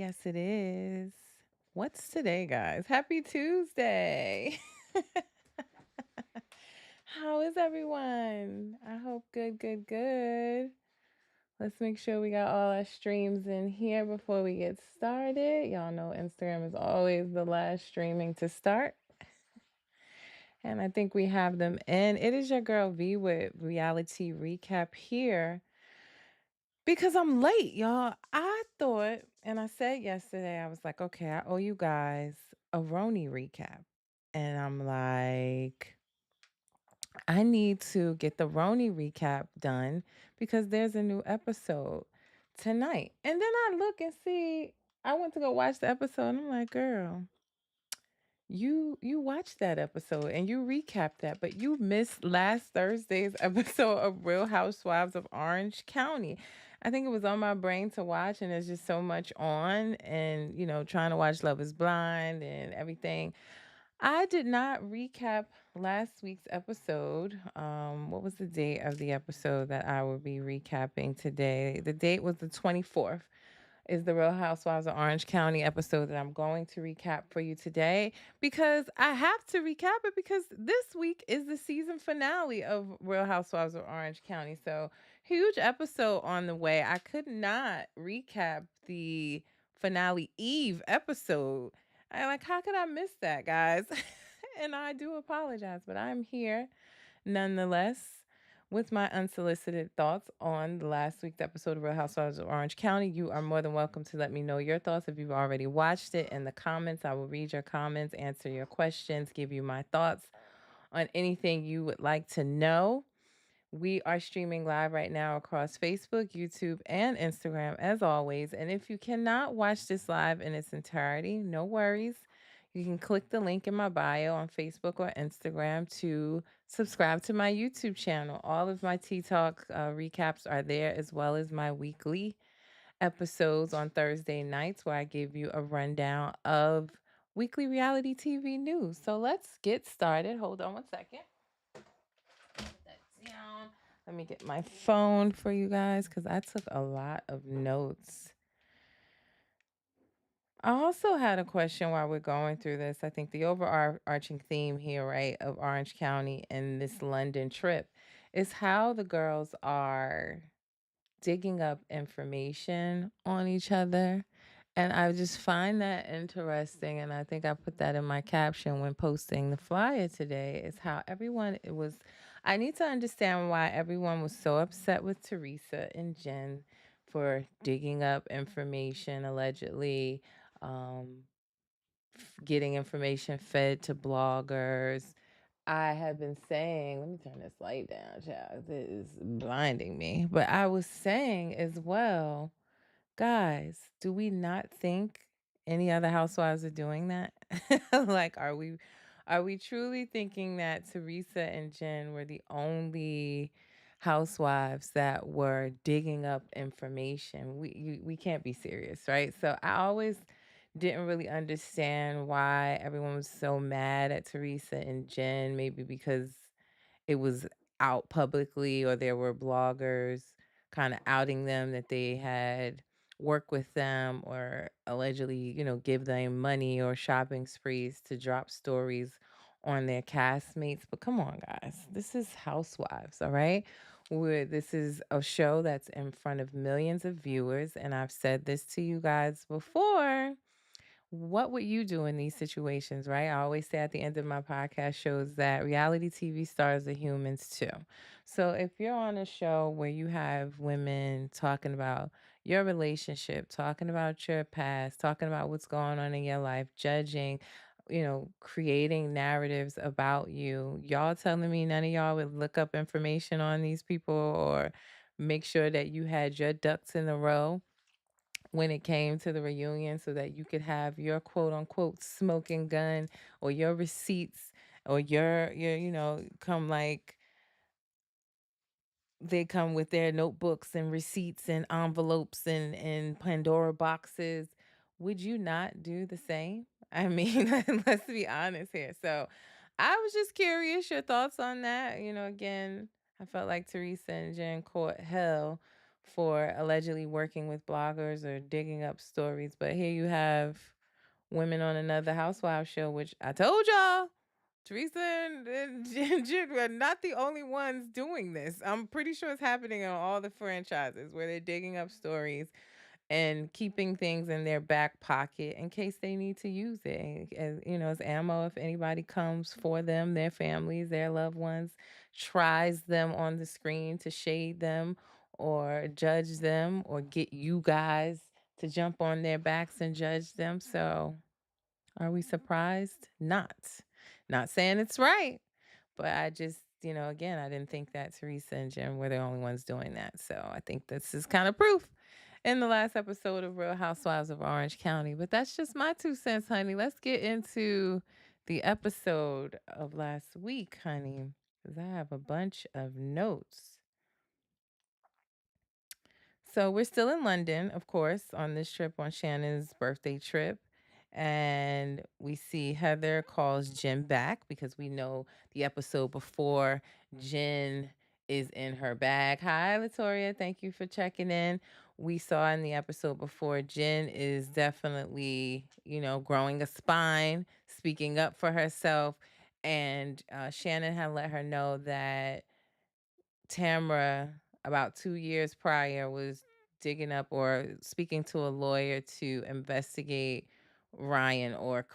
Yes, it is. What's today, guys? Happy Tuesday. How is everyone? I hope good, good, good. Let's make sure we got all our streams in here before we get started. Y'all know Instagram is always the last streaming to start. And I think we have them in. It is your girl V with Reality Recap here. Because I'm late, y'all. I thought, and I said yesterday, I was like, okay, I owe you guys a Roni recap. And I'm like, I need to get the Roni recap done because there's a new episode tonight. And then I look and see, I went to go watch the episode, and I'm like, girl, you watched that episode and you recapped that, but you missed last Thursday's episode of Real Housewives of Orange County. I think it was on my brain to watch, and there's just so much on, and trying to watch Love is Blind and everything. I did not recap last week's episode. What was the date of the episode that I will be recapping today? The date was the 24th is the Real Housewives of Orange County episode that I'm going to recap for you today because I have to recap it because this week is the season finale of Real Housewives of Orange County. So, huge episode on the way. I could not recap the finale Eve episode. How could I miss that, guys? And I do apologize, but I'm here nonetheless, with my unsolicited thoughts on the last week's episode of Real Housewives of Orange County. You are more than welcome to let me know your thoughts if you've already watched it in the comments. I will read your comments, answer your questions, give you my thoughts on anything you would like to know. We are streaming live right now across Facebook, YouTube, and Instagram, as always. And if you cannot watch this live in its entirety, no worries. You can click the link in my bio on Facebook or Instagram to subscribe to my YouTube channel. All of my Tea Talk recaps are there, as well as my weekly episodes on Thursday nights, where I give you a rundown of weekly reality TV news. So let's get started. Hold on one second. Put that down. Let me get my phone for you guys because I took a lot of notes. I also had a question while we're going through this. I think the overarching theme here, right, of Orange County and this London trip is how the girls are digging up information on each other. And I just find that interesting. And I think I put that in my caption when posting the flyer today is how everyone, it was, I need to understand why everyone was so upset with Teresa and Jen for digging up information, allegedly, um, getting information fed to bloggers. I have been saying, let me turn this light down, child. It is blinding me. But I was saying as well, guys, do we not think any other housewives are doing that? Like, are we truly thinking that Teresa and Jen were the only housewives that were digging up information? We can't be serious, right? So I always didn't really understand why everyone was so mad at Teresa and Jen, maybe because it was out publicly or there were bloggers kind of outing them that they had worked with them or allegedly, give them money or shopping sprees to drop stories on their castmates. But come on, guys, this is Housewives, all right? This is a show that's in front of millions of viewers, and I've said this to you guys before. What would you do in these situations, right? I always say at the end of my podcast shows that reality TV stars are humans too. So if you're on a show where you have women talking about your relationship, talking about your past, talking about what's going on in your life, judging, creating narratives about you, y'all telling me none of y'all would look up information on these people or make sure that you had your ducks in a row when it came to the reunion so that you could have your quote unquote smoking gun or your receipts or your come like they come with their notebooks and receipts and envelopes and Pandora boxes. Would you not do the same? I mean, let's be honest here. So I was just curious your thoughts on that. Again, I felt like Teresa and Jen caught hell for allegedly working with bloggers or digging up stories. But here you have women on another Housewives show, which I told y'all, Teresa and Jen are not the only ones doing this. I'm pretty sure it's happening on all the franchises where they're digging up stories and keeping things in their back pocket in case they need to use it as as ammo if anybody comes for them, their families, their loved ones, tries them on the screen to shade them or judge them or get you guys to jump on their backs and judge them. So are we surprised? Not saying it's right, but I just, again, I didn't think that Teresa and Jim were the only ones doing that. So I think this is kind of proof in the last episode of Real Housewives of Orange County. But that's just my 2 cents, honey. Let's get into the episode of last week, honey, because I have a bunch of notes. So we're still in London, of course, on this trip, on Shannon's birthday trip. And we see Heather calls Jen back because we know the episode before Jen is in her bag. Hi, Latoria. Thank you for checking in. We saw in the episode before Jen is definitely, growing a spine, speaking up for herself. And Shannon had let her know that Tamra, about 2 years prior, was digging up or speaking to a lawyer to investigate Ryan, or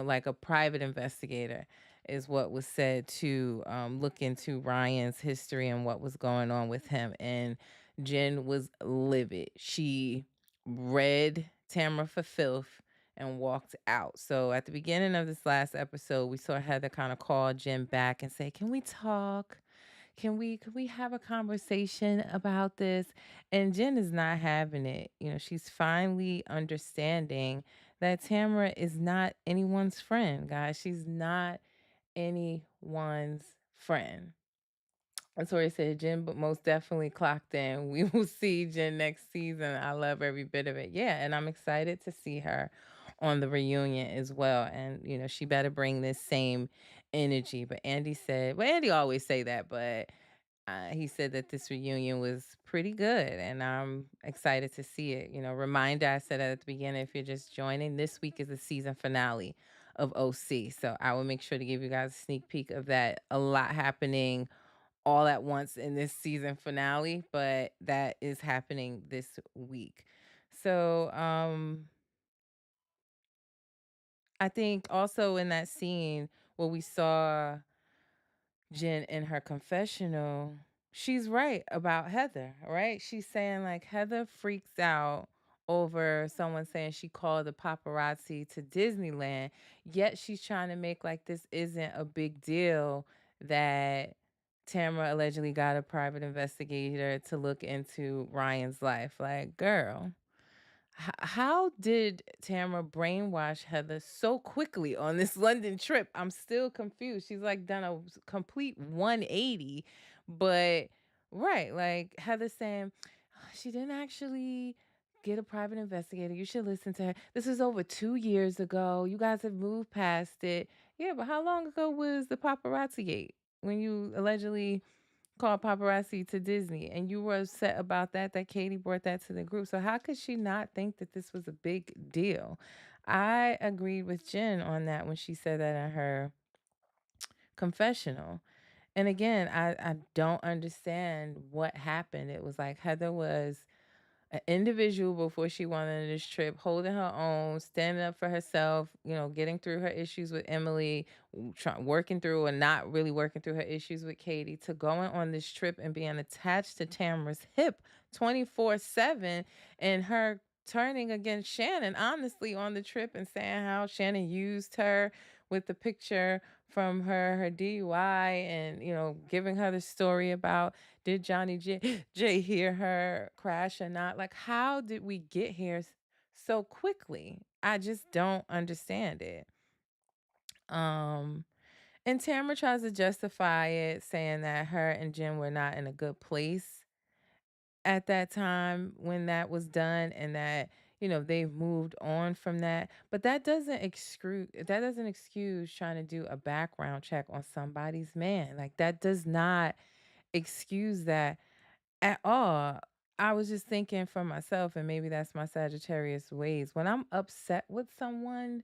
like a private investigator is what was said, to look into Ryan's history and what was going on with him. And Jen was livid. She read Tamra for filth and walked out. So at the beginning of this last episode, we saw Heather kind of call Jen back and say, "Can we talk? Can we have a conversation about this?" And Jen is not having it. She's finally understanding that Tamara is not anyone's friend, guys. She's not anyone's friend. That's what I said. Jen, but most definitely clocked in. We will see Jen next season. I love every bit of it. Yeah, and I'm excited to see her on the reunion as well. And she better bring this same energy. But Andy said, well, Andy always say that, but he said that this reunion was pretty good, and I'm excited to see it. Reminder, I said at the beginning, if you're just joining, this week is the season finale of OC. So I will make sure to give you guys a sneak peek of that. A lot happening all at once in this season finale, but that is happening this week. So I think also in that scene where we saw Jen in her confessional, she's right about Heather, right? She's saying like Heather freaks out over someone saying she called the paparazzi to Disneyland, yet she's trying to make like this isn't a big deal that Tamara allegedly got a private investigator to look into Ryan's life. Like, girl, how did Tamara brainwash Heather so quickly on this London trip? I'm still confused. She's like done a complete 180, but right, like Heather saying, she didn't actually get a private investigator. You should listen to her. This is over 2 years ago. You guys have moved past it. Yeah, but how long ago was the paparazzi gate when you allegedly called paparazzi to Disney, and you were upset about that Katie brought that to the group? So how could she not think that this was a big deal? I agreed with Jen on that when she said that in her confessional. And again, I don't understand what happened. It was like Heather was an individual before she went on this trip, holding her own, standing up for herself, getting through her issues with Emily, working through and not really working through her issues with Katie, to going on this trip and being attached to Tamara's hip 24/7, and her turning against Shannon, honestly, on the trip, and saying how Shannon used her with the picture from her DUI, and giving her the story about, did Johnny J hear her crash or not? Like, how did we get here so quickly? I just don't understand it. And Tamara tries to justify it, saying that her and Jim were not in a good place at that time when that was done, and that they've moved on from that. But that doesn't excuse trying to do a background check on somebody's man. Like, that does not excuse that at all. I was just thinking for myself, and maybe that's my Sagittarius ways. When I'm upset with someone,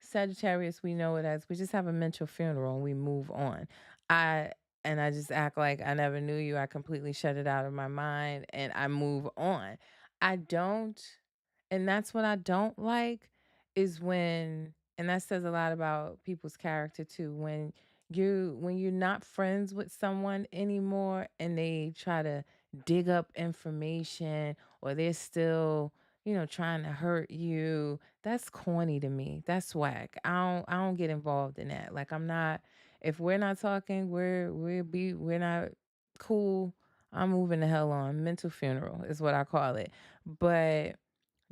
Sagittarius, we know it as we just have a mental funeral and we move on. I I just act like I never knew you. I completely shut it out of my mind and I move on. I don't, and that's what I don't like is when, and that says a lot about people's character too. When you're not friends with someone anymore and they try to dig up information or they're still, trying to hurt you, that's corny to me. That's whack. I don't get involved in that. Like I'm not, if we're not talking, we're not cool. I'm moving the hell on. Mental funeral is what I call it. But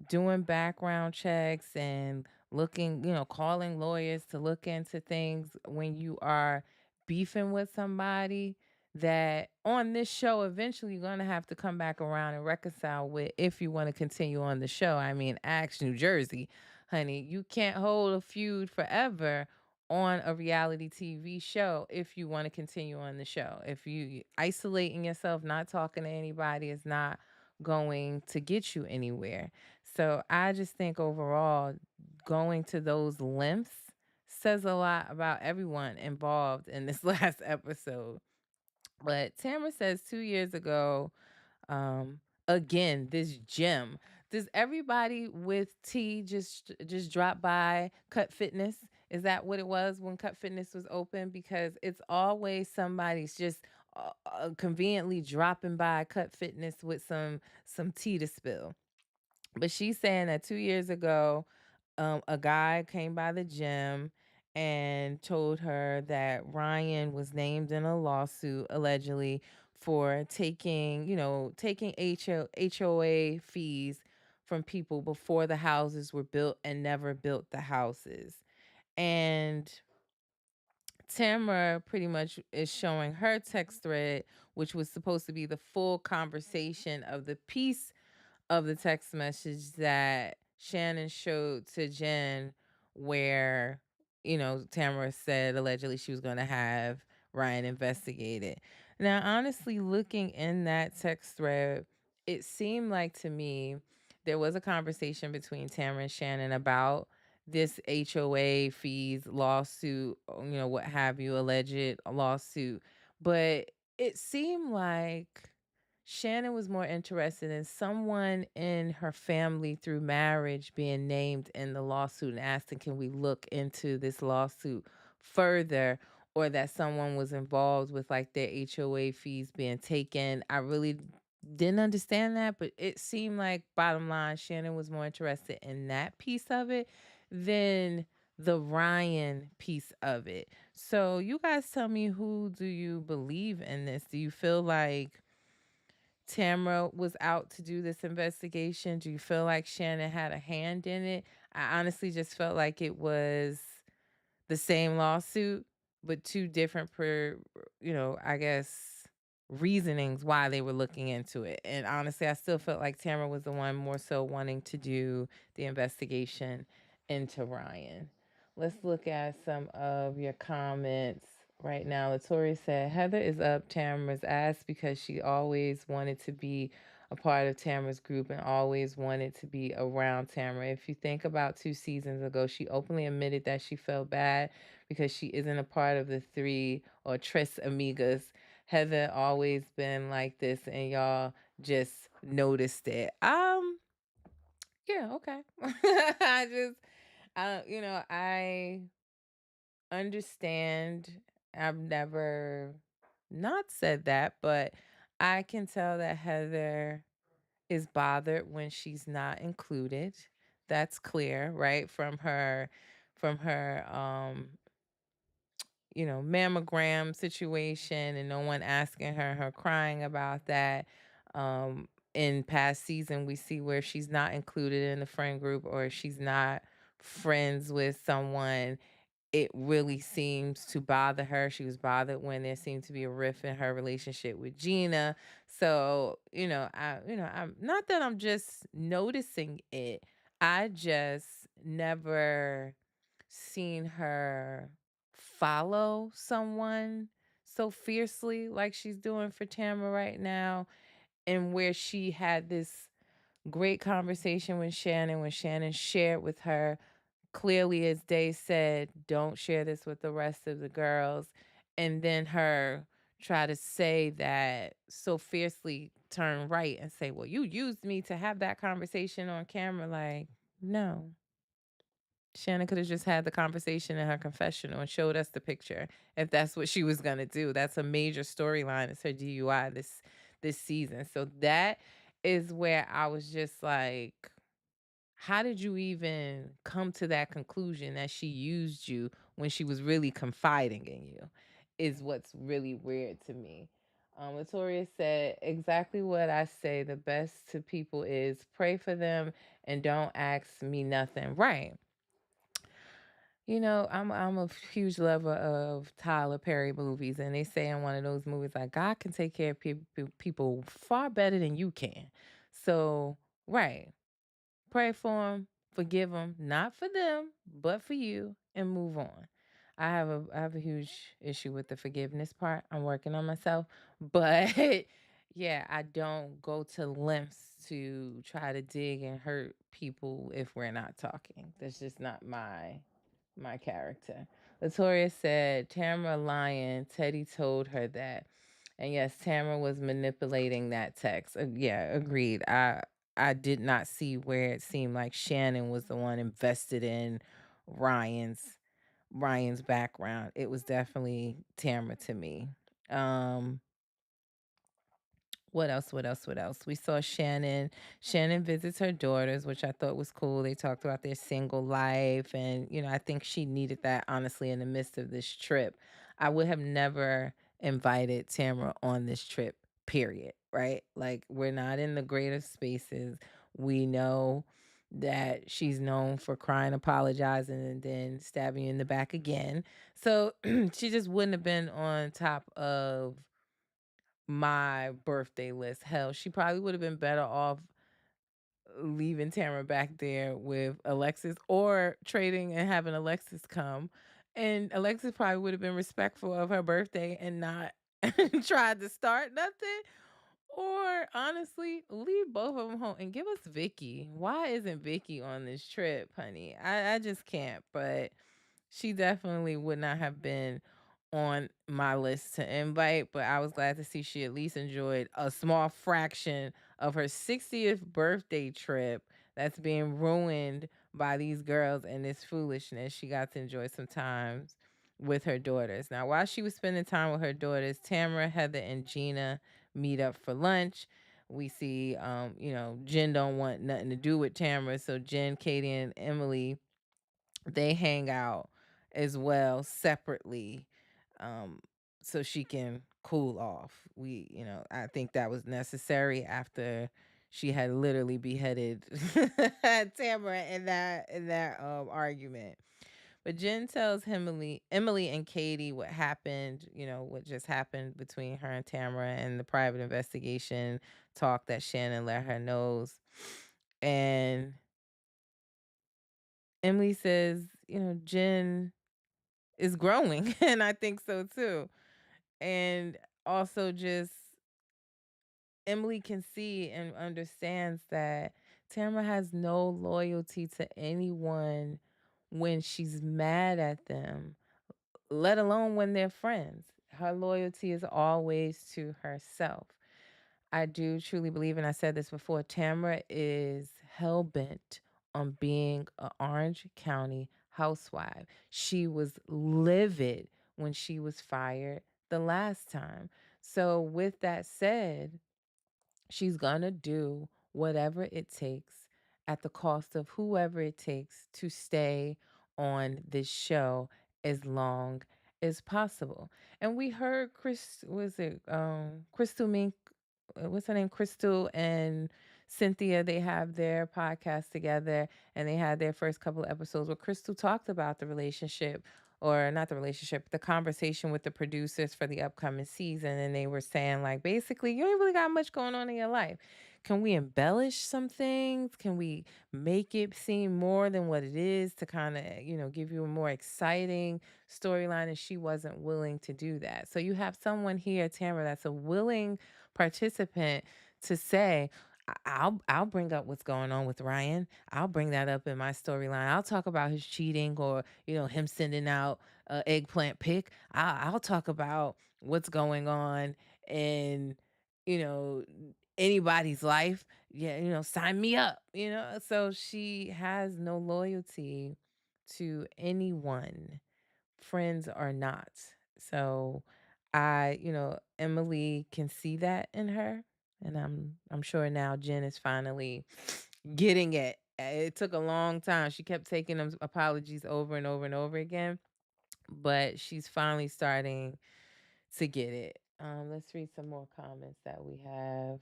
doing background checks and looking, calling lawyers to look into things when you are beefing with somebody that on this show eventually you're going to have to come back around and reconcile with if you want to continue on the show. I mean, ask New Jersey, honey. You can't hold a feud forever on a reality TV show if you want to continue on the show. If you isolating yourself, not talking to anybody is not going to get you anywhere. So I just think overall, going to those lengths says a lot about everyone involved in this last episode. But Tamara says 2 years ago, um, again, this gym. Does everybody with T just drop by Cut Fitness? Is that what it was when Cut Fitness was open? Because it's always somebody's just conveniently dropping by Cut Fitness with some tea to spill. But she's saying that 2 years ago, a guy came by the gym and told her that Ryan was named in a lawsuit allegedly for taking HOA fees from people before the houses were built and never built the houses. And Tamara pretty much is showing her text thread, which was supposed to be the full conversation of the piece of the text message that Shannon showed to Jen, where, Tamara said allegedly she was going to have Ryan investigated. Now, honestly, looking in that text thread, it seemed like to me there was a conversation between Tamara and Shannon about this HOA fees lawsuit, what have you, alleged lawsuit. But it seemed like Shannon was more interested in someone in her family through marriage being named in the lawsuit and asking, can we look into this lawsuit further? Or that someone was involved with like their HOA fees being taken. I really didn't understand that, but it seemed like bottom line, Shannon was more interested in that piece of it than the Ryan piece of it. So you guys tell me, who do you believe in this? Do you feel like Tamara was out to do this investigation? Do you feel like Shannon had a hand in it? I honestly just felt like it was the same lawsuit, but two different, I guess, reasonings why they were looking into it. And honestly, I still felt like Tamara was the one more so wanting to do the investigation into Ryan. Let's look at some of your comments right now. Latoria said, Heather is up Tamara's ass because she always wanted to be a part of Tamara's group and always wanted to be around Tamara. If you think about 2 seasons ago, she openly admitted that she felt bad because she isn't a part of the three or Tres Amigas. Heather always been like this and y'all just noticed it. Yeah, okay. I understand. I've never not said that, but I can tell that Heather is bothered when she's not included. That's clear, right? From her mammogram situation and no one asking her crying about that. In past season, we see where she's not included in the friend group or she's not friends with someone, it really seems to bother her. She was bothered when there seemed to be a rift in her relationship with Gina. So, I'm not that I'm just noticing it. I just never seen her follow someone so fiercely like she's doing for Tamara right now. and where she had this great conversation with Shannon when Shannon shared with her clearly, as Day said, don't share this with the rest of the girls. And then her try to say that so fiercely, turn right and say, well, you used me to have that conversation on camera. Like, no. Shannon could have just had the conversation in her confessional and showed us the picture if that's what she was gonna do. That's a major storyline. It's her DUI this season. So that is where I was just like, how did you even come to that conclusion that she used you when she was really confiding in you? Is what's really weird to me. Latoria said exactly what I say. The best to people is pray for them and don't ask me nothing. Right. You know, I'm a huge lover of Tyler Perry movies, and they say in one of those movies like God can take care of people far better than you can. So, right, pray for them, forgive them, not for them, but for you, and move on. I have a huge issue with the forgiveness part. I'm working on myself, but yeah, I don't go to lengths to try to dig and hurt people if we're not talking. That's just not my character. Latoria said Tamara lying. Teddy told her that. And yes, Tamara was manipulating that text. Yeah, agreed. I did not see where it seemed like Shannon was the one invested in Ryan's Ryan's background. It was definitely Tamara to me. Um what else? What else? What else? We saw Shannon. Shannon visits her daughters, which I thought was cool. They talked about their single life. And, I think she needed that, honestly, in the midst of this trip. I would have never invited Tamara on this trip, period. Right? Like, we're not in the greatest spaces. We know that she's known for crying, apologizing, and then stabbing you in the back again. So she just wouldn't have been on top of my birthday list. Hell, she probably would have been better off leaving Tamara back there with Alexis or trading and having Alexis come. And Alexis probably would have been respectful of her birthday and not tried to start nothing. Or honestly, leave both of them home and give us Vicky. Why isn't Vicky on this trip, honey? I just can't. But she definitely would not have been on my list to invite, but I was glad to see she at least enjoyed a small fraction of her 60th birthday trip that's being ruined by these girls and this foolishness. She got to enjoy some times with her daughters. Now, while she was spending time with her daughters, Tamara, Heather, and Gina meet up for lunch. We see, Jen don't want nothing to do with Tamara, so Jen, Katie, and Emily, they hang out as well separately, um, so she can cool off. I think that was necessary after she had literally beheaded Tamara in that argument. But Jen tells Emily and Katie what happened, what just happened between her and Tamara and the private investigation talk that Shannon let her knows. And Emily says, Jen is growing. And I think so too. And also, just Emily can see and understands that Tamara has no loyalty to anyone when she's mad at them, let alone when they're friends. Her loyalty is always to herself. I do truly believe, and I said this before, Tamara is hell bent on being an Orange County housewife. She was livid when she was fired the last time. So, with that said, she's gonna do whatever it takes at the cost of whoever it takes to stay on this show as long as possible. And we heard Crystal Mink, what's her name? Crystal and Cynthia, they have their podcast together and they had their first couple of episodes where Crystal talked about the relationship, or not the relationship, the conversation with the producers for the upcoming season. And they were saying, like, basically, you ain't really got much going on in your life. Can we embellish some things? Can we make it seem more than what it is to kind of, give you a more exciting storyline? And she wasn't willing to do that. So you have someone here, Tamara, that's a willing participant to say, I'll bring up what's going on with Ryan. I'll bring that up in my storyline. I'll talk about his cheating, or him sending out a eggplant pic. I'll talk about what's going on in you know anybody's life. Yeah, sign me up. So she has no loyalty to anyone, friends or not. So Emily can see that in her, and I'm sure now Jen is finally getting it. It took a long time. She kept taking them apologies over and over and over again, but she's finally starting to get it. Let's read some more comments that we have.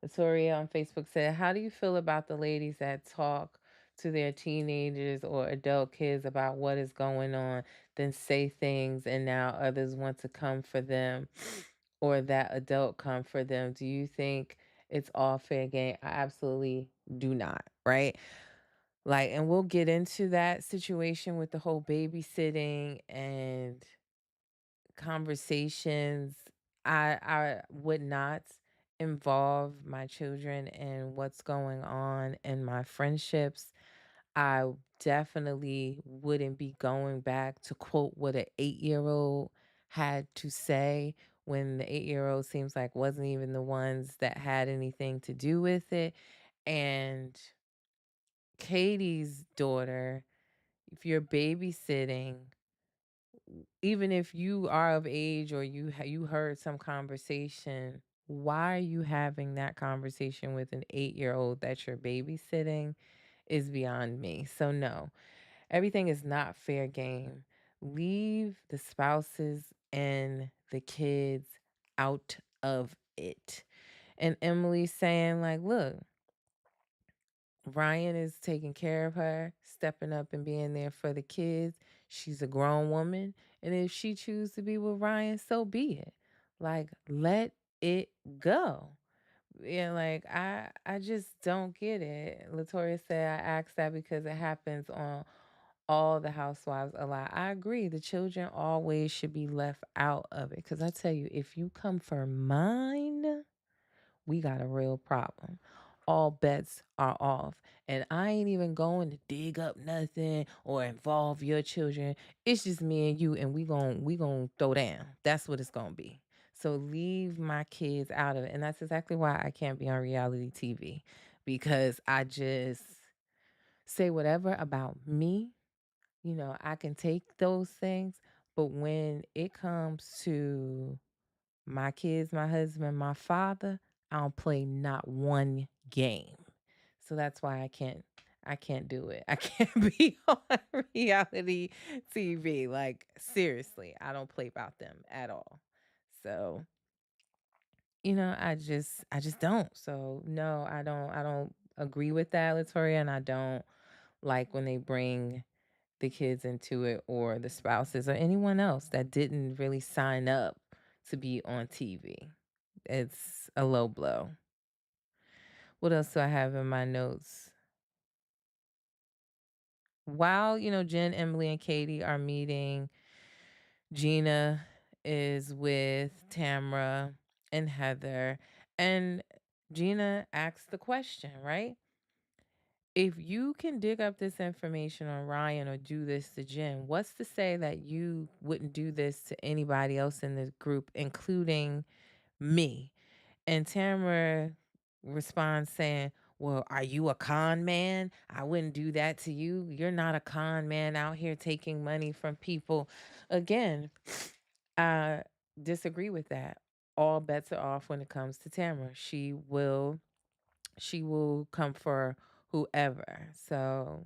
Latoria on Facebook said, "How do you feel about the ladies that talk to their teenagers or adult kids about what is going on, then say things and now others want to come for them or that adult come for them? Do you think it's all fair game?" I absolutely do not, right? Like, and we'll get into that situation with the whole babysitting and conversations. I would not involve my children in what's going on in my friendships. I definitely wouldn't be going back to quote what an 8-year-old had to say, when the 8-year-old seems like wasn't even the ones that had anything to do with it. And Katie's daughter, if you're babysitting, even if you are of age or you heard some conversation, why are you having that conversation with an 8-year-old that you're babysitting is beyond me. So no, everything is not fair game. Leave the spouses and the kids out of it. And Emily's saying, like, look, Ryan is taking care of her, stepping up and being there for the kids. She's a grown woman. And if she chooses to be with Ryan, so be it. Like, let it go. Yeah, like I just don't get it. Latoria said I asked that because it happens on all the housewives a lot. I agree. The children always should be left out of it. Cause I tell you, if you come for mine, we got a real problem. All bets are off. And I ain't even going to dig up nothing or involve your children. It's just me and you, and we going to throw down. That's what it's going to be. So leave my kids out of it. And that's exactly why I can't be on reality TV, because I just say whatever about me. I can take those things, but when it comes to my kids, my husband, my father, I don't play not one game. So that's why I can't do it. I can't be on reality TV. Like, seriously, I don't play about them at all. So, I just don't. So no, I don't agree with that, Latoria, and I don't like when they bring the kids into it, or the spouses or anyone else that didn't really sign up to be on TV. It's a low blow. What else do I have in my notes? While, Jen, Emily, and Katie are meeting, Gina is with Tamra and Heather. And Gina asks the question, right? If you can dig up this information on Ryan or do this to Jen, what's to say that you wouldn't do this to anybody else in the group, including me? And Tamara responds saying, "Well, are you a con man? I wouldn't do that to you. You're not a con man out here taking money from people." Again, I disagree with that. All bets are off when it comes to Tamara. She will come for whoever. So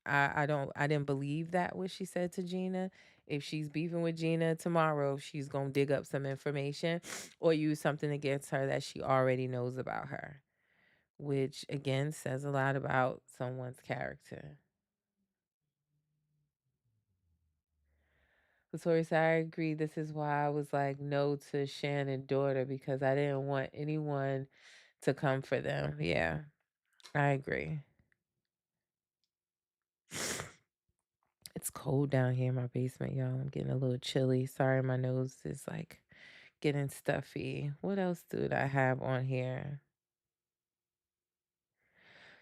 I didn't believe that what she said to Gina. If she's beefing with Gina tomorrow, she's gonna dig up some information or use something against her that she already knows about her, which again says a lot about someone's character. Victoria said, "I agree. This is why I was like no to Shannon's daughter, because I didn't want anyone to come for them." Yeah, I agree. It's cold down here in my basement, y'all. I'm getting a little chilly. Sorry, my nose is like getting stuffy. What else did I have on here?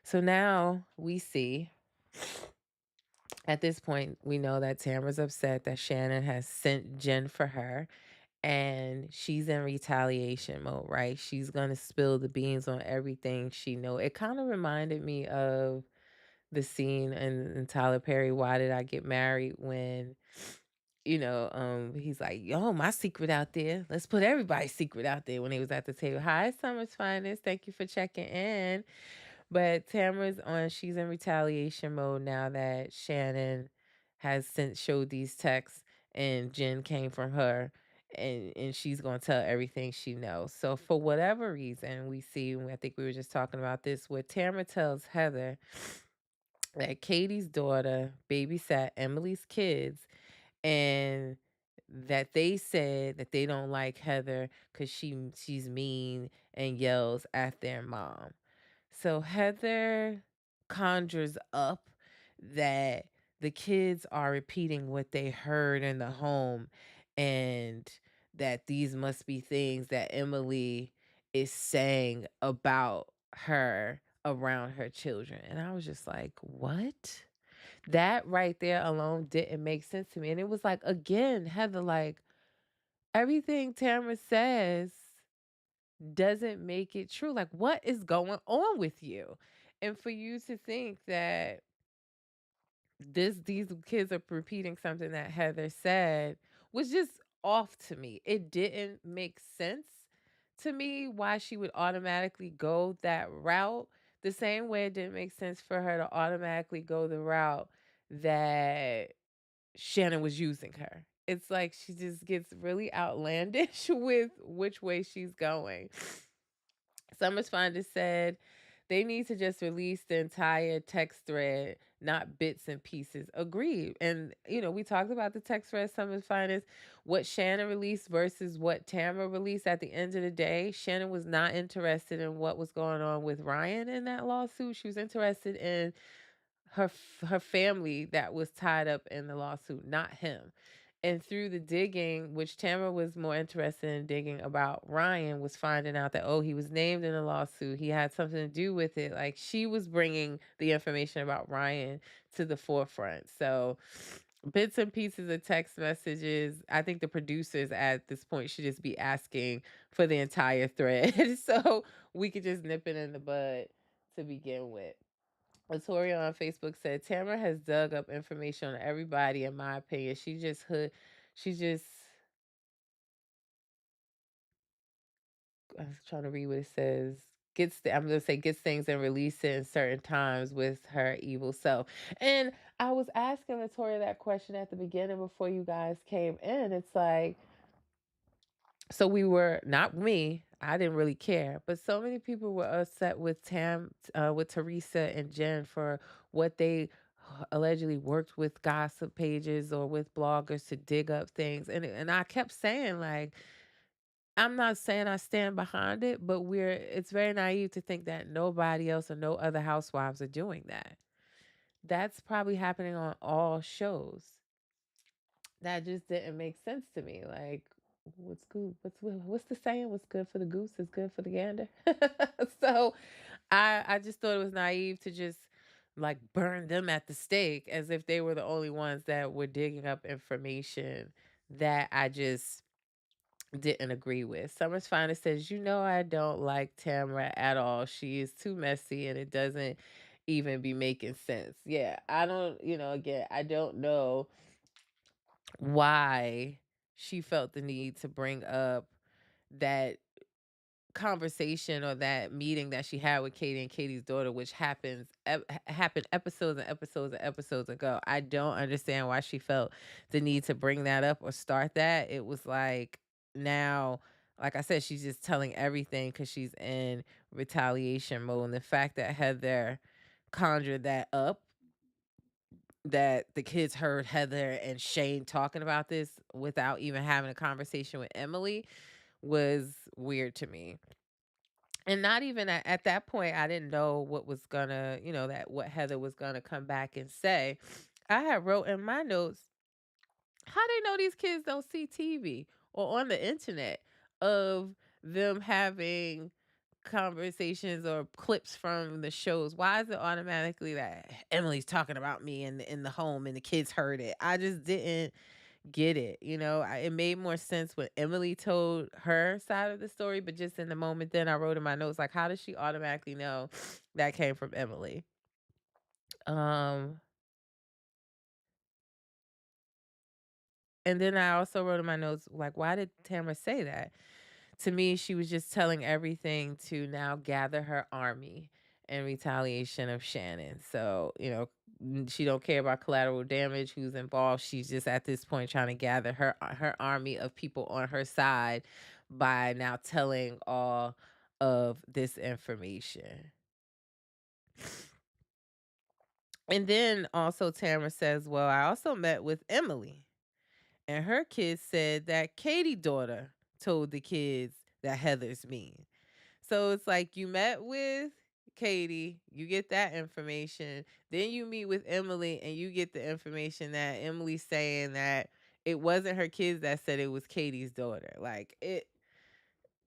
So now we see, at this point, we know that Tamara's upset that Shannon has sent Jen for her, and she's in retaliation mode, right? She's gonna spill the beans on everything she know. It kind of reminded me of the scene in Tyler Perry, Why Did I Get Married? When, he's like, yo, my secret out there. Let's put everybody's secret out there when he was at the table. Hi, Summer's Finest. Thank you for checking in. But Tamara's she's in retaliation mode now that Shannon has showed these texts and Jen came from her, and she's going to tell everything she knows. So for whatever reason, we see, and I think we were just talking about this, where Tamara tells Heather that Katie's daughter babysat Emily's kids, and that they said that they don't like Heather because she's mean and yells at their mom. So Heather conjures up that the kids are repeating what they heard in the home, and that these must be things that Emily is saying about her around her children. And I was just like, what? That right there alone didn't make sense to me. And it was like, again, Heather, like, everything Tamara says doesn't make it true. Like, what is going on with you? And for you to think that these kids are repeating something that Heather said was just off to me. It didn't make sense to me why she would automatically go that route. The same way it didn't make sense for her to automatically go the route that Shannon was using her. It's like she just gets really outlandish with which way she's going. Summer's Finder said they need to just release the entire text thread, not bits and pieces. Agreed. And, we talked about the text thread, Summer's Finest, what Shannon released versus what Tamara released. At the end of the day, Shannon was not interested in what was going on with Ryan in that lawsuit. She was interested in her family that was tied up in the lawsuit, not him. And through the digging, which Tamara was more interested in digging about Ryan, was finding out that, oh, he was named in a lawsuit. He had something to do with it. Like, she was bringing the information about Ryan to the forefront. So bits and pieces of text messages. I think the producers at this point should just be asking for the entire thread so we could just nip it in the bud to begin with. Latoria on Facebook said Tamara has dug up information on everybody. In my opinion, she just. I was trying to read what it says. I'm gonna say gets things and release it in certain times with her evil self. And I was asking Latoria that question at the beginning before you guys came in. It's like, so we were, not me, I didn't really care, but so many people were upset with with Teresa and Jen for what they allegedly worked with gossip pages or with bloggers to dig up things, and I kept saying, like, I'm not saying I stand behind it, but it's very naive to think that nobody else or no other housewives are doing that. That's probably happening on all shows. That just didn't make sense to me. Like, what's the saying? What's good for the goose is good for the gander. So I just thought it was naive to just like burn them at the stake as if they were the only ones that were digging up information that I just didn't agree with. Summer's Finest says, I don't like Tamara at all. She is too messy and it doesn't even be making sense. Yeah, I don't, again, I don't know why she felt the need to bring up that conversation or that meeting that she had with Katie and Katie's daughter, which happened episodes and episodes and episodes ago. I don't understand why she felt the need to bring that up or start that. It was like, now, like I said, she's just telling everything because she's in retaliation mode. And the fact that Heather conjured that up, that the kids heard Heather and Shane talking about this without even having a conversation with Emily, was weird to me. And not even at that point, I didn't know what was gonna, that what Heather was gonna come back and say. I had wrote in my notes, how they know these kids don't see TV or on the internet of them having conversations or clips from the shows, why is it automatically that Emily's talking about me in the home and the kids heard it? I just didn't get it. It made more sense when Emily told her side of the story, but just in the moment, then I wrote in my notes, like, how does she automatically know that came from Emily? Um, and then I also wrote in my notes, like, why did Tamara say that? To me, she was just telling everything to now gather her army in retaliation of Shannon. So, she don't care about collateral damage, who's involved. She's just at this point trying to gather her army of people on her side by now telling all of this information. And then also Tamara says, well, I also met with Emily, and her kids said that Katie's daughter told the kids that Heather's mean. So it's like you met with Katie, you get that information. Then you meet with Emily and you get the information that Emily's saying that it wasn't her kids that said it was Katie's daughter. Like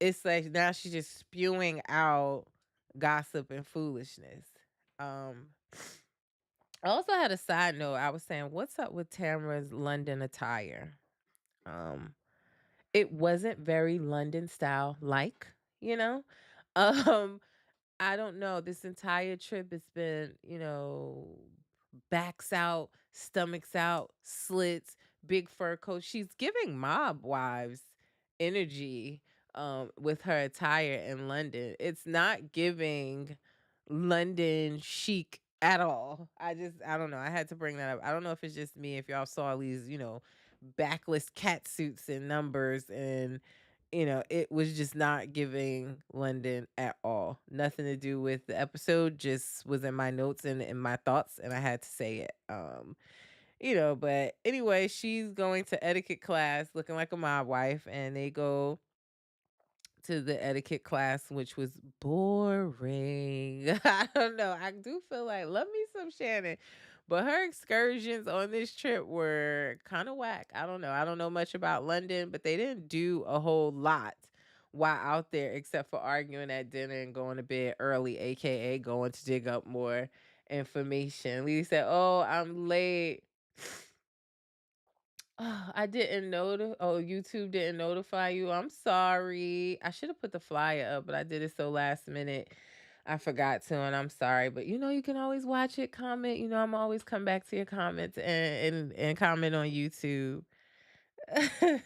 it's like now she's just spewing out gossip and foolishness. Um I also had a side note. I was saying, what's up with Tamara's London attire? Um it wasn't very London style like, you know? Um I don't know. This entire trip has been, backs out, stomachs out, slits, big fur coat. She's giving mob wives energy with her attire in London. It's not giving London chic at all. I don't know. I had to bring that up. I don't know if it's just me, if y'all saw these, backless cat suits and numbers, and it was just not giving London at all. Nothing to do with the episode, just was in my notes and in my thoughts, and I had to say it. But anyway, she's going to etiquette class looking like a mob wife, and they go to the etiquette class, which was boring. I don't know. I do feel like love me some Shannon, but her excursions on this trip were kind of whack. I don't know. I don't know much about London, but they didn't do a whole lot while out there except for arguing at dinner and going to bed early, aka going to dig up more information. Lee said, "Oh, I'm late." Oh, I didn't know. Oh, YouTube didn't notify you. I'm sorry. I should have put the flyer up, but I did it so last minute. I forgot to, and I'm sorry. But you can always watch it, comment. I'm always come back to your comments and comment on YouTube.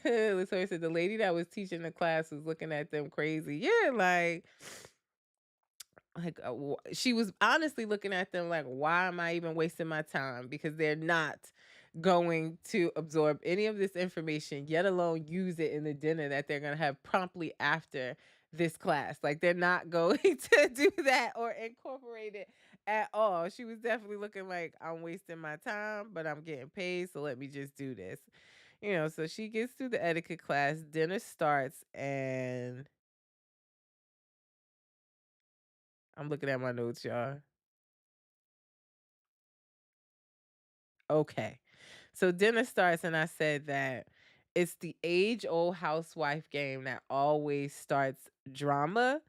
So said the lady that was teaching the class was looking at them crazy. Yeah, she was honestly looking at them like, why am I even wasting my time? Because they're not going to absorb any of this information, yet alone use it in the dinner that they're going to have promptly after this class. Like, they're not going to do that or incorporate it at all. She was definitely looking like, I'm wasting my time, but I'm getting paid, so let me just do this. So she gets through the etiquette class, dinner starts, and I'm looking at my notes, y'all. Okay. So dinner starts, and I said that it's the age old housewife game that always starts drama,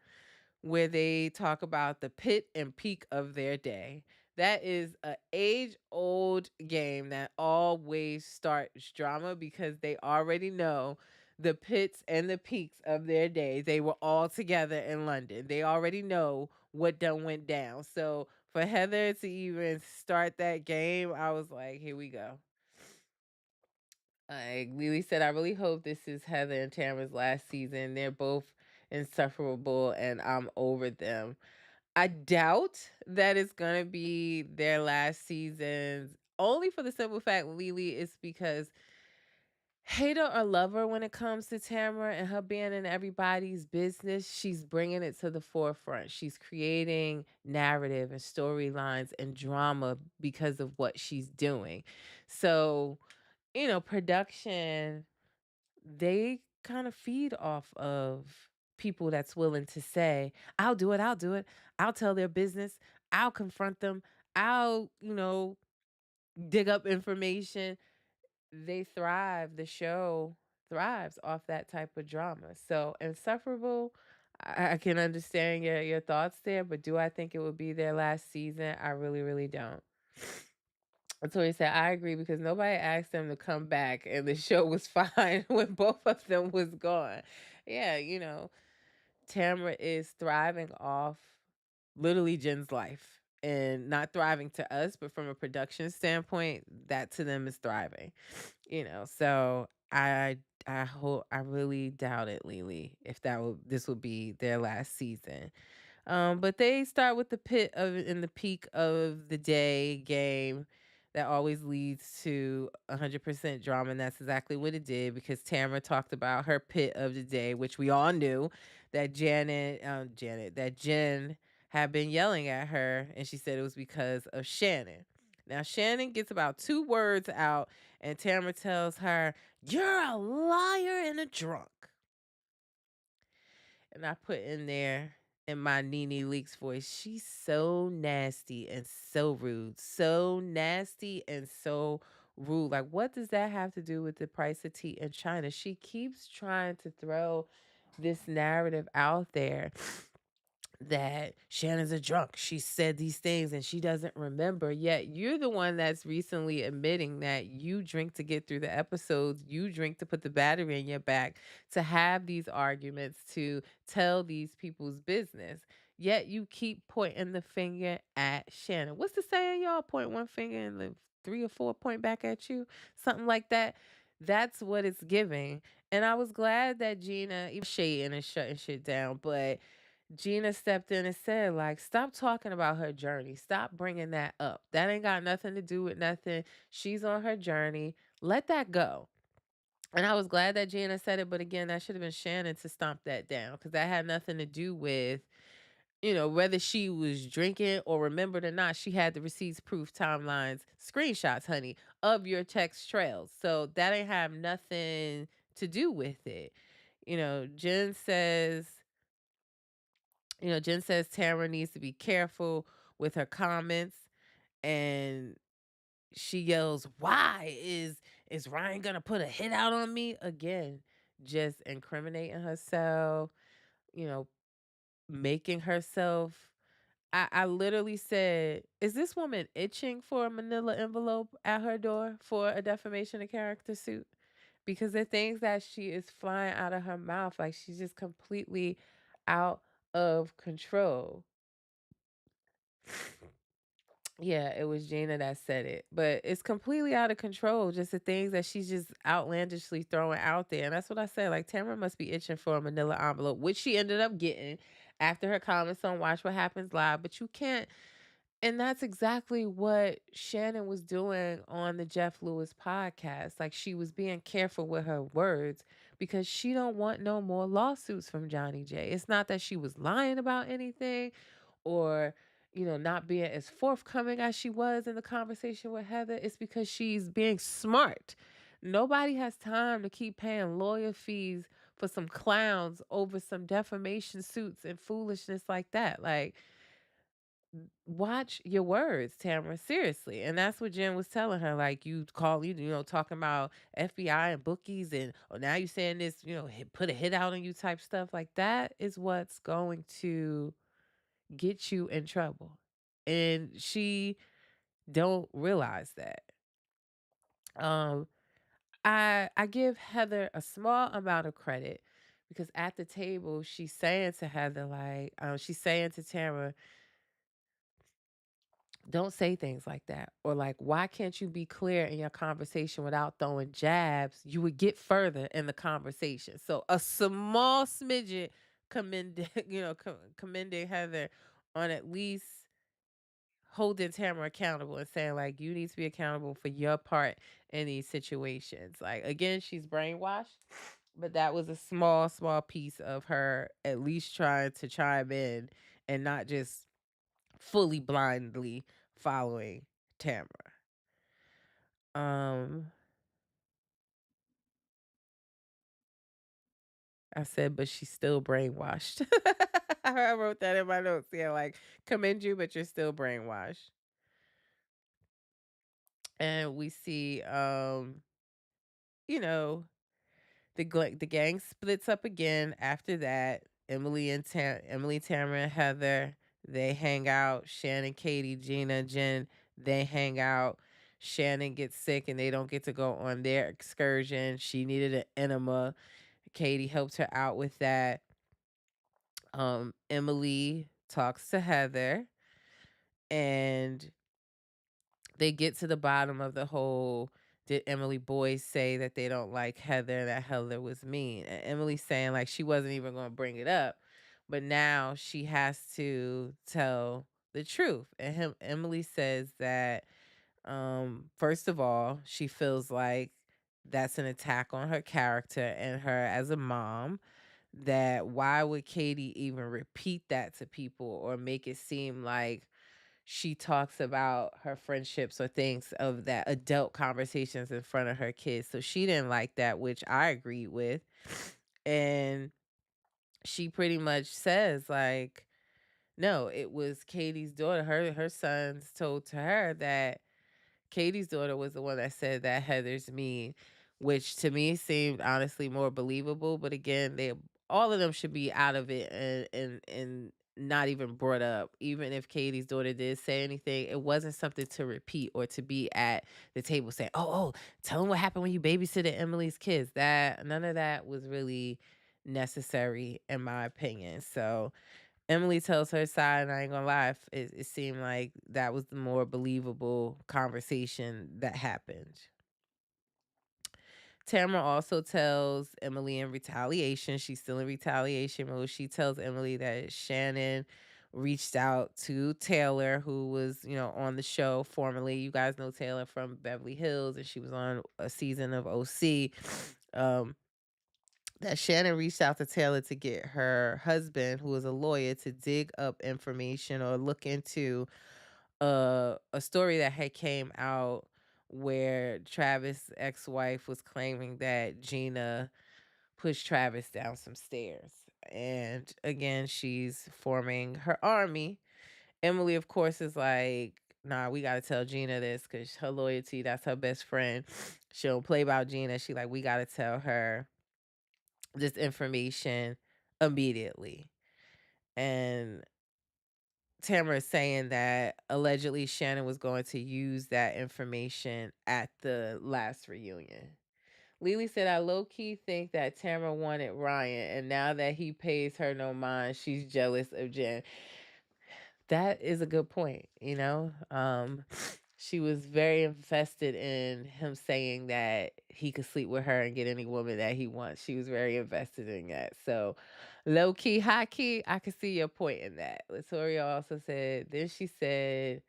where they talk about the pit and peak of their day. That is a age old game that always starts drama because they already know the pits and the peaks of their day. They were all together in London. They already know what done went down. So for Heather to even start that game, I was like, here we go. Like Lily said, I really hope this is Heather and Tamara's last season. They're both insufferable and I'm over them. I doubt that it's gonna be their last seasons. Only for the simple fact, Lily, is because hater or lover, when it comes to Tamara and her being in everybody's business, she's bringing it to the forefront. She's creating narrative and storylines and drama because of what she's doing. So, production, they kind of feed off of people that's willing to say, I'll do it, I'll do it. I'll tell their business. I'll confront them. I'll, dig up information. They thrive. The show thrives off that type of drama. So, Insufferable, I can understand your thoughts there, but do I think it would be their last season? I really, really don't. Tori said, I agree because nobody asked them to come back and the show was fine when both of them was gone. Yeah, Tamara is thriving off literally Jen's life and not thriving to us, but from a production standpoint, that to them is thriving. So I hope I really doubt it, Lily, if this will be their last season. But they start with the pit of in the peak of the day game that always leads to 100% drama, and that's exactly what it did because Tamara talked about her pit of the day, which we all knew that that Jen had been yelling at her, and she said it was because of Shannon. Now Shannon gets about 2 words out, and Tamara tells her, "You're a liar and a drunk." And I put in there in my Nene Leaks voice, she's so nasty and so rude. So nasty and so rude. Like, what does that have to do with the price of tea in China? She keeps trying to throw this narrative out there that Shannon's a drunk. She said these things and she doesn't remember. Yet you're the one that's recently admitting that you drink to get through the episodes. You drink to put the battery in your back, to have these arguments, to tell these people's business. Yet you keep pointing the finger at Shannon. What's the saying, y'all? Point one finger and the 3 or 4 point back at you. Something like that. That's what it's giving. And I was glad that Gina, even shading and shutting shit down, but Gina stepped in and said, like, stop talking about her journey. Stop bringing that up. That ain't got nothing to do with nothing. She's on her journey. Let that go. And I was glad that Gina said it, but again, that should have been Shannon to stomp that down because that had nothing to do with, whether she was drinking or remembered or not. She had the receipts, proof, timelines, screenshots, honey, of your text trails. So that ain't have nothing to do with it. Jen says, Jen says Tamara needs to be careful with her comments, and she yells, "Why is Ryan gonna put a hit out on me again?" Just incriminating herself, you know, making herself. I literally said, "Is this woman itching for a manila envelope at her door for a defamation of character suit?" Because the things that she is flying out of her mouth, like she's just completely out of control. Yeah, it was Gina that said it. But it's completely out of control. Just the things that she's just outlandishly throwing out there. And that's what I said. Like, Tamara must be itching for a manila envelope, which she ended up getting after her comments on Watch What Happens Live. But you can't. And that's exactly what Shannon was doing on the Jeff Lewis podcast. Like, she was being careful with her words because she don't want no more lawsuits from Johnny J. It's not that she was lying about anything or not being as forthcoming as she was in the conversation with Heather. It's because she's being smart. Nobody has time to keep paying lawyer fees for some clowns over some defamation suits and foolishness like that. Like, watch your words, Tamara. Seriously. And that's what Jen was telling her. Like, talking about FBI and bookies, and now you saying this, put a hit out on you type stuff. Like, that is what's going to get you in trouble. And she don't realize that. Um, I give Heather a small amount of credit because at the table she's saying to Heather, like, she's saying to Tamara, don't say things like that. Or like, why can't you be clear in your conversation without throwing jabs? You would get further in the conversation. So a small smidget commended, commending Heather on at least holding Tamara accountable and saying, like, you need to be accountable for your part in these situations. Like, again, she's brainwashed, but that was a small, small piece of her at least trying to chime in and not just fully blindly following Tamara. Um, I said, but she's still brainwashed. I wrote that in my notes. Yeah, like, commend you, but you're still brainwashed. And we see, you know, the gang splits up again after that. Emily, Tamara, and Heather, they hang out. Shannon, Katie, Gina, Jen, they hang out. Shannon gets sick and they don't get to go on their excursion. She needed an enema. Katie helped her out with that. Emily talks to Heather and they get to the bottom of the whole, did Emily boys say that they don't like Heather, that Heather was mean? And Emily's saying like she wasn't even going to bring it up, but now she has to tell the truth. And Emily says that first of all, she feels like that's an attack on her character and her as a mom, that why would Katie even repeat that to people or make it seem like she talks about her friendships or things of that adult conversations in front of her kids. So she didn't like that, which I agreed with. And she pretty much says like, no, it was Katie's daughter. Her sons told to her that Katie's daughter was the one that said that Heather's mean, which to me seemed honestly more believable. But again, they all of them should be out of it and not even brought up. Even if Katie's daughter did say anything, it wasn't something to repeat or to be at the table saying, "Oh, tell them what happened when you babysitted Emily's kids." That none of that was really necessary in my opinion. So Emily tells her side, and I ain't gonna lie, it seemed like that was the more believable conversation that happened. Tamara also tells Emily in retaliation, she's still in retaliation mode. She tells Emily that Shannon reached out to Taylor, who was, on the show formerly. You guys know Taylor from Beverly Hills, and she was on a season of OC. That Shannon reached out to Taylor to get her husband, who is a lawyer, to dig up information or look into a story that had came out where Travis' ex-wife was claiming that Gina pushed Travis down some stairs. And again, she's forming her army. Emily, of course, is like, nah, we gotta tell Gina this because her loyalty, that's her best friend. She don't play about Gina. She like, we gotta tell her this information immediately. And Tamara is saying that allegedly Shannon was going to use that information at the last reunion. Lily said, I low key think that Tamara wanted Ryan, and now that he pays her no mind, she's jealous of Jen. That is a good point, she was very invested in him saying that he could sleep with her and get any woman that he wants. She was very invested in that. So low key, high key, I could see your point in that. Latoria also said, then she said,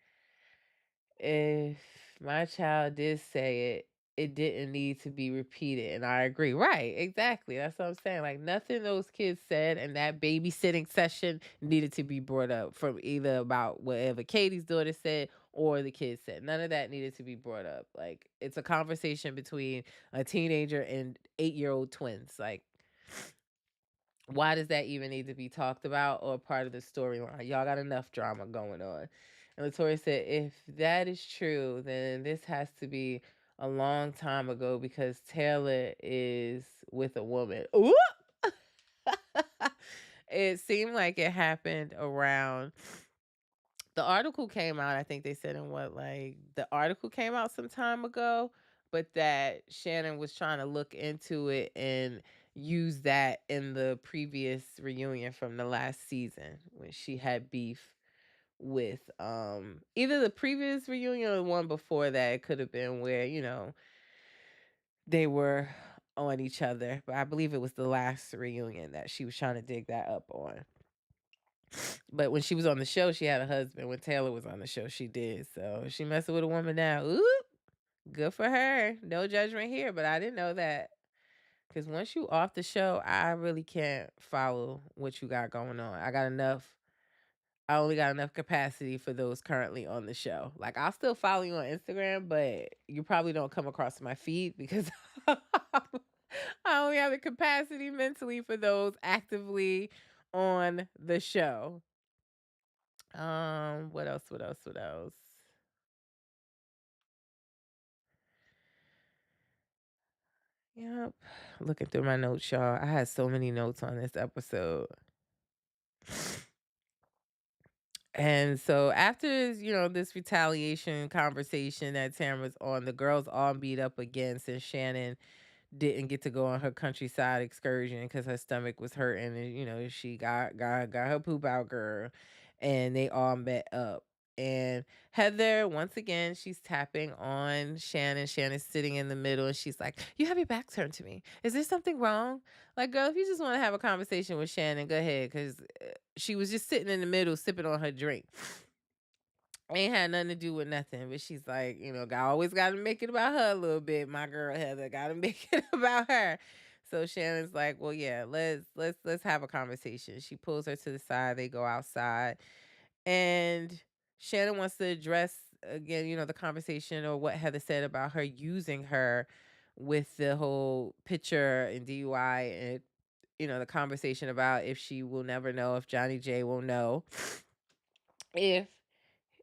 if my child did say it, it didn't need to be repeated. And I agree. Right. Exactly. That's what I'm saying. Like nothing those kids said in that babysitting session needed to be brought up from either about whatever Katie's daughter said or the kids said. None of that needed to be brought up. Like it's a conversation between a teenager and 8-year-old twins. Like, why does that even need to be talked about or part of the storyline? Y'all got enough drama going on. And Latoya said, if that is true, then this has to be a long time ago because Taylor is with a woman. Ooh! It seemed like it happened around, the article came out, I think they said in the article came out some time ago, but that Shannon was trying to look into it and use that in the previous reunion from the last season when she had beef with either the previous reunion or the one before that. It could have been where, they were on each other. But I believe it was the last reunion that she was trying to dig that up on. But when she was on the show, she had a husband. When Taylor was on the show, she did. So she messing with a woman now. Ooh, good for her. No judgment here, but I didn't know that. Because once you off the show, I really can't follow what you got going on. I only got enough capacity for those currently on the show. Like, I'll still follow you on Instagram, but you probably don't come across my feed because I only have the capacity mentally for those actively on the show. What else? What else? What else? Yep. Looking through my notes, y'all. I had so many notes on this episode. And so after, this retaliation conversation that Tamara's on, the girls all meet up again since Shannon didn't get to go on her countryside excursion because her stomach was hurting, and she got her poop out, girl. And they all met up, and Heather, once again, she's tapping on Shannon. Shannon's sitting in the middle, and she's like, you have your back turned to me, is there something wrong? Like, girl, if you just want to have a conversation with Shannon, go ahead, because she was just sitting in the middle sipping on her drink. Ain't had nothing to do with nothing, but she's like, I always got to make it about her a little bit. My girl Heather got to make it about her. So Shannon's like, well, yeah, let's have a conversation. She pulls her to the side. They go outside, and Shannon wants to address again, the conversation or what Heather said about her using her with the whole picture and DUI, and the conversation about if she will never know, if Johnny J will know, if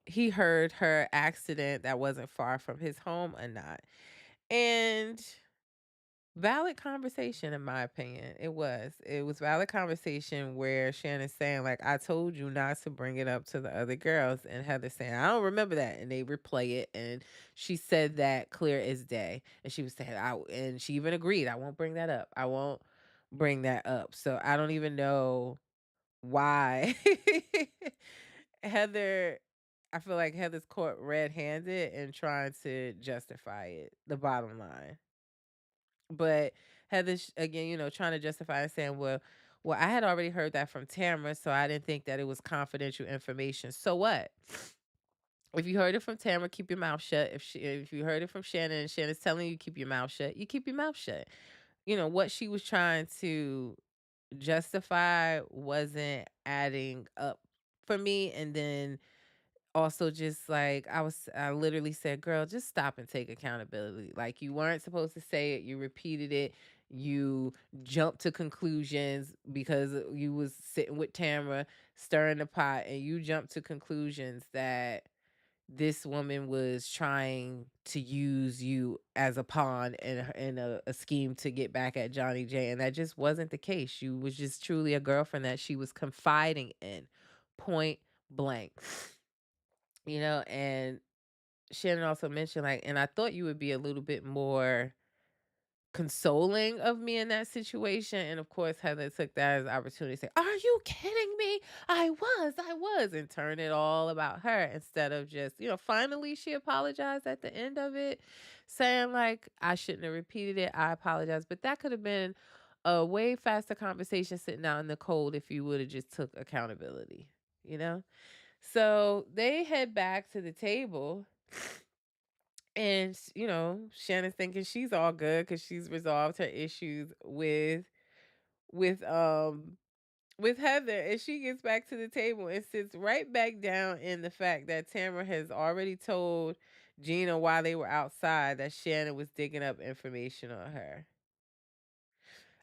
he heard her accident that wasn't far from his home or not. And valid conversation, in my opinion. It was valid conversation where Shannon's saying, like, I told you not to bring it up to the other girls, and Heather saying, I don't remember that. And they replay it, and she said that clear as day. And she was saying, and she even agreed, I won't bring that up. I won't bring that up. So I don't even know why Heather, I feel like Heather's caught red-handed and trying to justify it, the bottom line. But Heather's again, trying to justify and saying, well, I had already heard that from Tamara, so I didn't think that it was confidential information. So what? If you heard it from Tamara, keep your mouth shut. If you heard it from Shannon and Shannon's telling you keep your mouth shut, you keep your mouth shut. What she was trying to justify wasn't adding up for me. And then also, just like I literally said, girl, just stop and take accountability. Like, you weren't supposed to say it, you repeated it, you jumped to conclusions because you was sitting with Tamara stirring the pot, and you jumped to conclusions that this woman was trying to use you as a pawn in a scheme to get back at Johnny J. And that just wasn't the case. You was just truly a girlfriend that she was confiding in, point blank. And Shannon also mentioned, like, and I thought you would be a little bit more consoling of me in that situation. And of course, Heather took that as an opportunity to say, are you kidding me? I was, and turn it all about her instead of just, finally she apologized at the end of it, saying, like, I shouldn't have repeated it. I apologize. But that could have been a way faster conversation sitting out in the cold if you would have just took accountability, you know? So they head back to the table, and Shannon's thinking she's all good because she's resolved her issues with um with Heather, and she gets back to the table and sits right back down in the fact that Tamara has already told Gina while they were outside that Shannon was digging up information on her.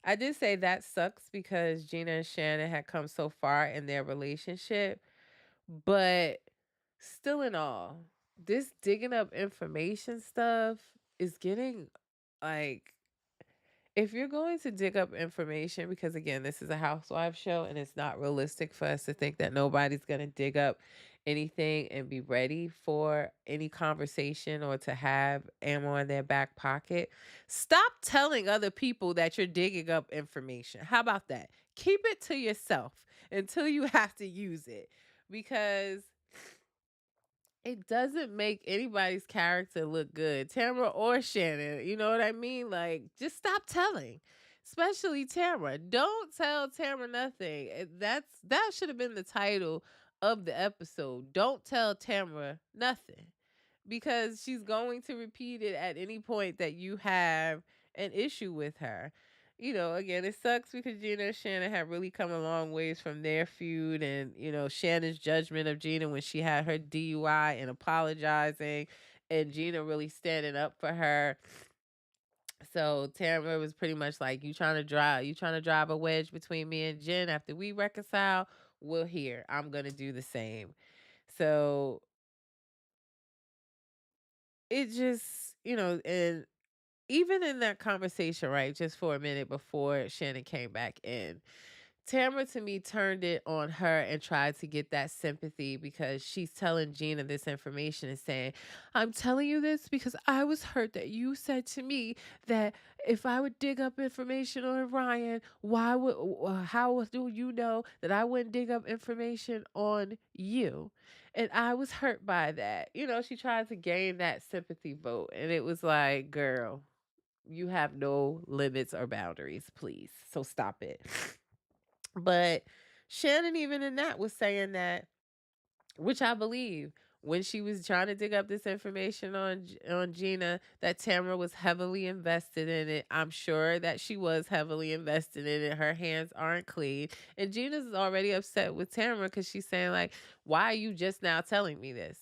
I did say that sucks because Gina and Shannon had come so far in their relationship. But still in all, this digging up information stuff is getting, like, if you're going to dig up information, because again, this is a housewife show and it's not realistic for us to think that nobody's going to dig up anything and be ready for any conversation or to have ammo in their back pocket. Stop telling other people that you're digging up information. How about that? Keep it to yourself until you have to use it, because it doesn't make anybody's character look good, Tamara or Shannon. You know what I mean? Like, just stop telling, especially Tamara. Don't tell Tamara nothing. That should have been the title of the episode. Don't tell Tamara nothing, because she's going to repeat it at any point that you have an issue with her. Again, it sucks because Gina and Shannon have really come a long ways from their feud, and Shannon's judgment of Gina when she had her DUI and apologizing, and Gina really standing up for her. So Tamara was pretty much like, you trying to drive a wedge between me and Jen after we reconcile? Well, here, I'm gonna do the same. So it just, and even in that conversation, right, just for a minute before Shannon came back in, Tamara to me turned it on her and tried to get that sympathy because she's telling Gina this information and saying, I'm telling you this because I was hurt that you said to me that if I would dig up information on Ryan, how do you know that I wouldn't dig up information on you? And I was hurt by that. She tried to gain that sympathy vote. And it was like, girl, you have no limits or boundaries, please. So stop it. But Shannon, even in that, was saying that, which I believe, when she was trying to dig up this information on Gina, that Tamara was heavily invested in it. I'm sure that she was heavily invested in it. Her hands aren't clean, and Gina's already upset with Tamara because she's saying like, "Why are you just now telling me this?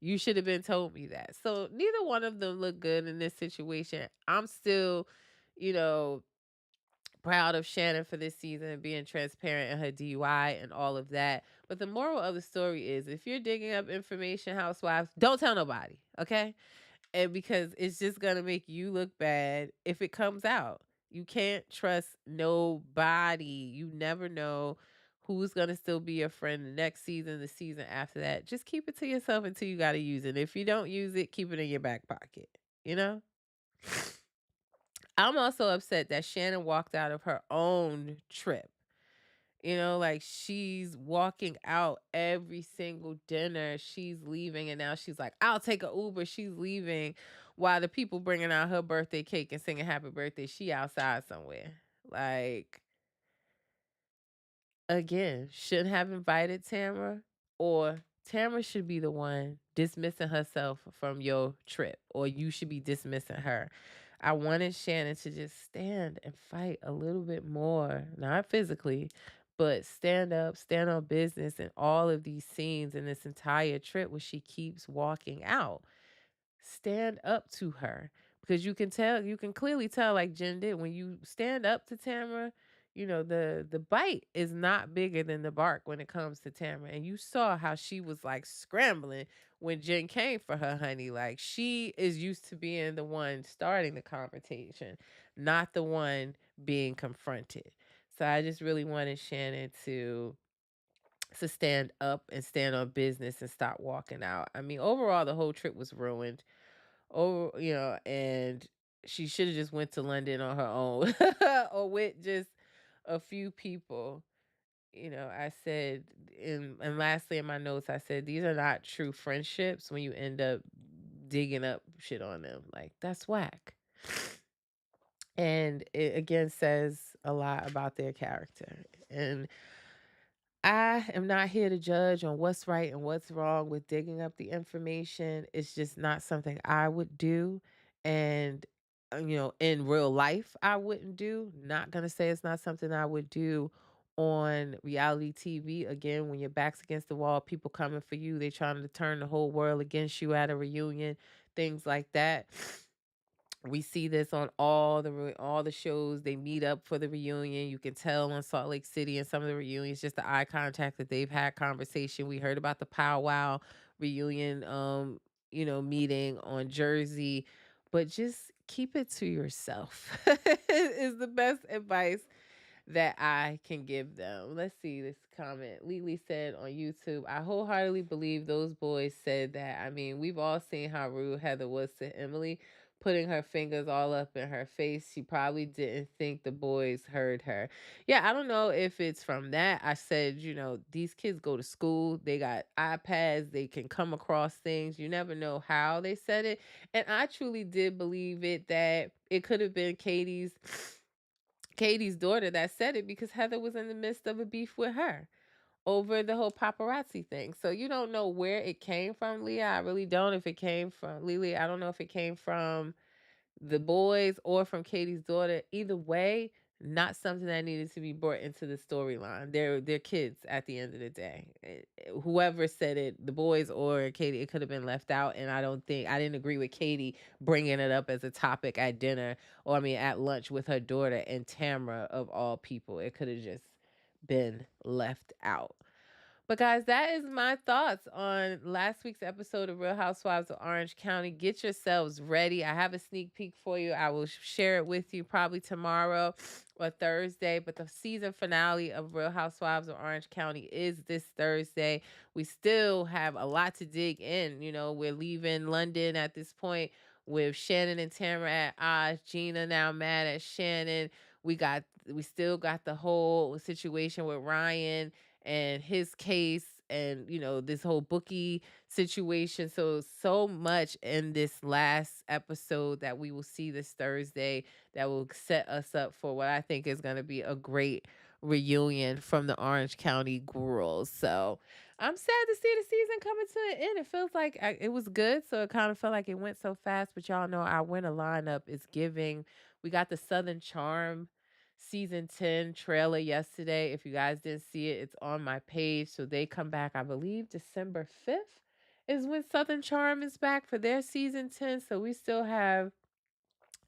You should have been told me that." So neither one of them look good in this situation. I'm still, you know, proud of Shannon for this season, being transparent in her DUI and all of that. But the moral of the story is, if you're digging up information, housewives, don't tell nobody, okay? And because it's just gonna make you look bad if it comes out. You can't trust nobody. You never know who's gonna still be your friend the next season, the season after that. Just keep it to yourself until you gotta use it. If you don't use it, keep it in your back pocket. You know? I'm also upset that Shannon walked out of her own trip. Like, she's walking out every single dinner. She's leaving, and now she's like, I'll take a Uber. She's leaving while the people bringing out her birthday cake and singing happy birthday. She outside somewhere. Like, again, shouldn't have invited Tamara, or Tamara should be the one dismissing herself from your trip, or you should be dismissing her. I wanted Shannon to just stand and fight a little bit more, not physically, but stand up, stand on business in all of these scenes in this entire trip where she keeps walking out. Stand up to her, because you can clearly tell, like Jen did, when you stand up to Tamara, the bite is not bigger than the bark when it comes to Tamara. And you saw how she was like scrambling when Jen came for her, honey. Like, she is used to being the one starting the confrontation, not the one being confronted. So I just really wanted Shannon to stand up and stand on business and stop walking out. I mean, overall, the whole trip was ruined. Oh, and she should have just went to London on her own, or with just a few people. I said, and lastly in my notes, I said, these are not true friendships when you end up digging up shit on them. Like, that's whack. And it again says a lot about their character. And I am not here to judge on what's right and what's wrong with digging up the information. It's just not something I would do. And, in real life, I wouldn't do. Not going to say it's not something I would do on reality TV. Again, when your back's against the wall, people coming for you, they trying to turn the whole world against you at a reunion, things like that. We see this on all the shows. They meet up for the reunion. You can tell on Salt Lake City and some of the reunions, just the eye contact that they've had conversation. We heard about the powwow reunion meeting on Jersey. But just keep it to yourself is the best advice that I can give them. Let's see this comment. Lily said on YouTube, I wholeheartedly believe those boys said that. I mean, we've all seen how rude Heather was to Emily, putting her fingers all up in her face. She probably didn't think the boys heard her. Yeah, I don't know if it's from that. I said, these kids go to school, they got iPads, they can come across things. You never know how they said it. And I truly did believe it, that it could have been Katie's daughter that said it, because Heather was in the midst of a beef with her over the whole paparazzi thing. So you don't know where it came from, Leah. I really don't. If it came from Lily, I don't know if it came from the boys or from Katie's daughter. Either way, not something that needed to be brought into the storyline. They're kids at the end of the day. Whoever said it, the boys or Katie, it could have been left out. And I didn't agree with Katie bringing it up as a topic at dinner, or I mean at lunch with her daughter and Tamara of all people. It could have just been left out. But guys, that is my thoughts on last week's episode of Real Housewives of Orange County. Get yourselves ready. I have a sneak peek for you. I will share it with you probably tomorrow or Thursday. But the season finale of Real Housewives of Orange County is this Thursday. We still have a lot to dig in. You know, we're leaving London at this point with Shannon and Tamara at odds. Gina now mad at Shannon. We still got the whole situation with Ryan and his case, and this whole bookie situation. So much in this last episode that we will see this Thursday that will set us up for what I think is going to be a great reunion from the Orange County girls. So I'm sad to see the season coming to an end. It feels like it was good, so it kind of felt like it went so fast. But y'all know our winter lineup is giving. We got the Southern Charm season 10 trailer yesterday. If you guys didn't see it, it's on my page. So they come back, I believe, December 5th is when Southern Charm is back for their season 10. So we still have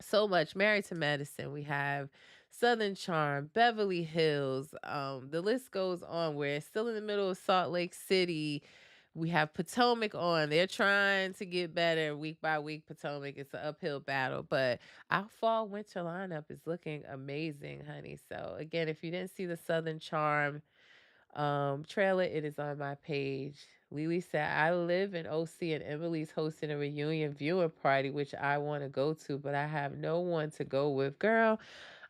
so much. Married to Medicine, we have Southern Charm, Beverly Hills. The list goes on. We're still in the middle of Salt Lake City. We have Potomac on. They're trying to get better week by week. Potomac, it's an uphill battle, but our fall winter lineup is looking amazing, honey. So again, if you didn't see the Southern Charm trailer, it is on my page. Lily said, I live in OC and Emily's hosting a reunion viewing party, which I want to go to, but I have no one to go with. Girl,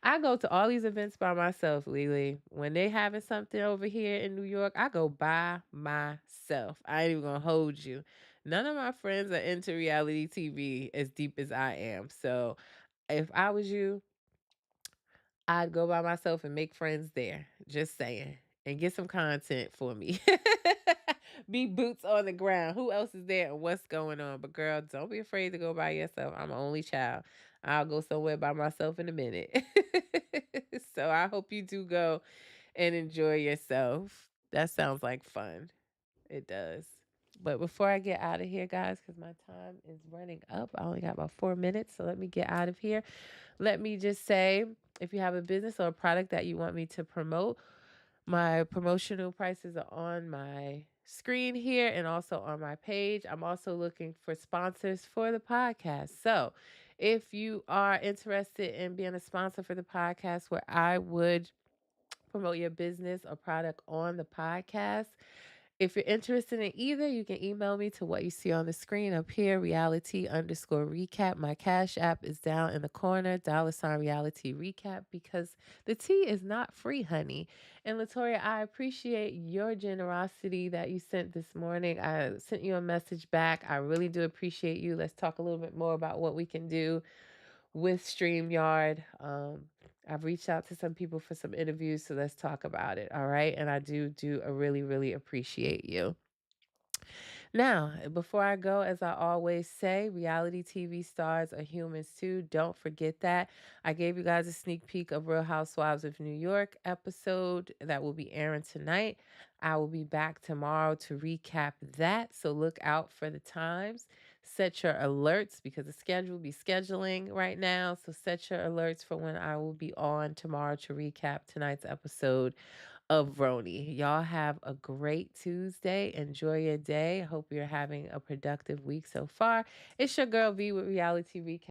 I go to all these events by myself, Lily. When they having something over here in New York, I go by myself. I ain't even gonna hold you. None of my friends are into reality TV as deep as I am. So if I was you, I'd go by myself and make friends there. Just saying. And get some content for me. Be boots on the ground. Who else is there and what's going on? But girl, don't be afraid to go by yourself. I'm an only child. I'll go somewhere by myself in a minute. So I hope you do go and enjoy yourself. That sounds like fun. It does. But before I get out of here, guys, because my time is running up, I only got about 4 minutes. So let me get out of here. Let me just say, if you have a business or a product that you want me to promote, my promotional prices are on my screen here and also on my page. I'm also looking for sponsors for the podcast. So if you are interested in being a sponsor for the podcast, where I would promote your business or product on the podcast, if you're interested in either, you can email me to what you see on the screen up here, reality_recap. My Cash App is down in the corner, $reality recap, because the tea is not free, honey. And Latoya, I appreciate your generosity that you sent this morning. I sent you a message back. I really do appreciate you. Let's talk a little bit more about what we can do with StreamYard. I've reached out to some people for some interviews, so let's talk about it. All right. And I do really, really appreciate you. Now, before I go, as I always say, reality TV stars are humans too. Don't forget that. I gave you guys a sneak peek of Real Housewives of New York episode that will be airing tonight. I will be back tomorrow to recap that. So look out for the times. Set your alerts because the schedule will be scheduling right now. So set your alerts for when I will be on tomorrow to recap tonight's episode of Roni. Y'all have a great Tuesday. Enjoy your day. Hope you're having a productive week so far. It's your girl V with Reality Recap.